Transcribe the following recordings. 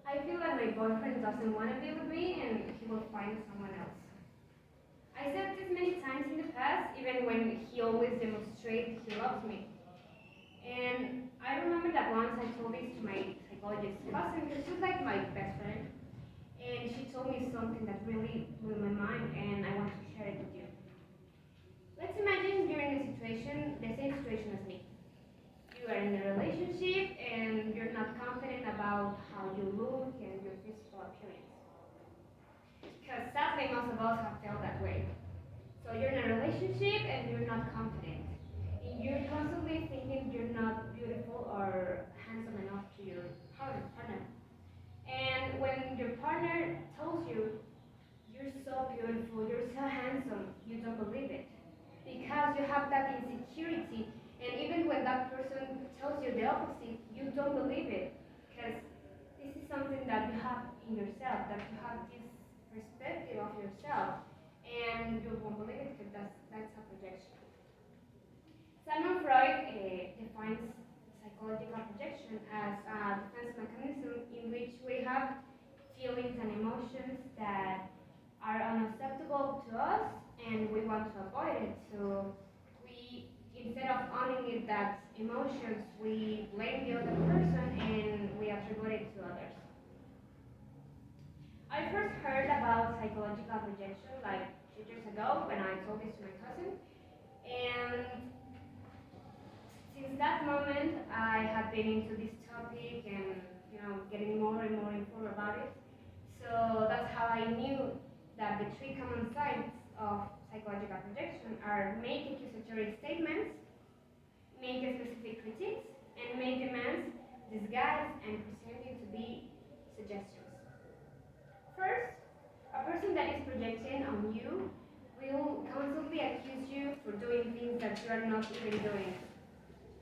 I feel that my boyfriend doesn't want to be with me and he will find someone else. I said this many times in the past, even when he always demonstrates he loves me. And I remember that once I told this to my psychologist cousin, because she's like my best friend, and she told me something that really blew my mind, and I want to share it with you. Let's imagine you're in a situation, the same situation as me. You are in a relationship and you're not confident about how you look and your physical appearance. Because sadly, most of us have felt that way. So you're in a relationship and you're not confident. And you're constantly thinking you're not beautiful or handsome enough to your partner. And when your partner tells you, you're so beautiful, you're so handsome, you don't believe it. Because you have that insecurity. And even when that person tells you the opposite, you don't believe it. Because this is something that you have in yourself, that you have this perspective of yourself. And you won't believe it because that's a projection. Sigmund Freud defines psychological projection as a defense mechanism in which we have feelings and emotions that are unacceptable to us and we want to avoid it. So we, instead of owning it, that emotions, we blame the other person and we attribute it to others. I first heard about psychological projection like 2 years ago when I told this to my cousin. And since that moment, I have been into this topic and getting more and more informed about it. So that's how I knew that the 3 common signs of psychological projection are make accusatory statements, make specific critiques, and make demands disguised and pretending to be suggestions. First, a person that is projecting on you will constantly accuse you for doing things that you are not even doing.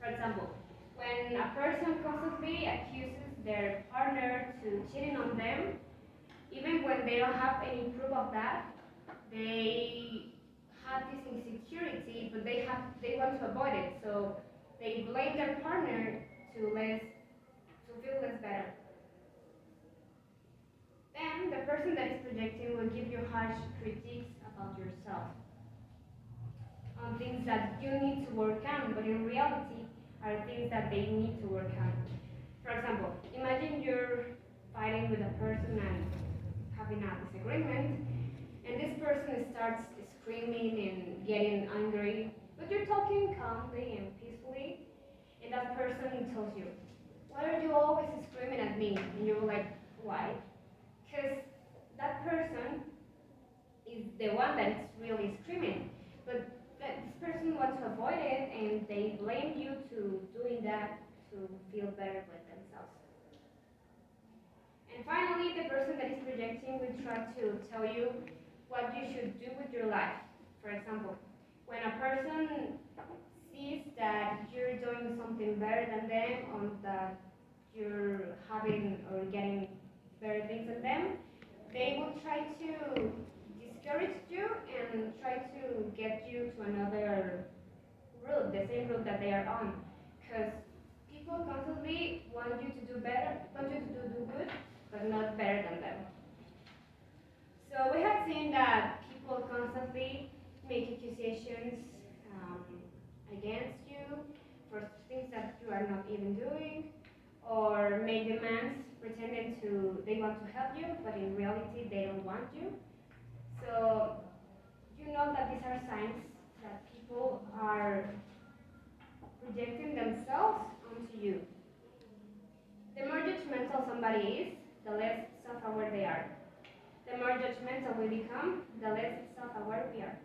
For example, when a person constantly accuses their partner to cheating on them, even when they don't have any proof of that, they have this insecurity, but they want to avoid it. So they blame their partner to feel less better. Then the person that is projecting will give you harsh critiques about yourself on things that you need to work on, but in reality are things that they need to work on. For example, imagine you're fighting with a person and having a disagreement, and this person starts screaming and getting angry, but you're talking calmly and peacefully, and that person tells you, "Why are you always screaming at me?" And you're like, "Why?" Because that person is the one that is really screaming, but this person wants to avoid it, and they blame you to doing that to feel better with themselves. And finally, the person that is projecting will try to tell you what you should do with your life. For example, when a person sees that you're doing something better than them, or that you're having or getting better things than them, they will try to discourage you and try to get you to another route, the same route that they are on. Because people constantly want you to do better, want you to do good, but not better than them. So we have seen that people constantly make accusations against you for things that you are not even doing, or make demands pretending they want to help you, but in reality they don't want you. So you know that these are signs that people are projecting themselves onto you. The more judgmental somebody is, the less self-aware they are. The more judgmental we become, the less self-aware we are.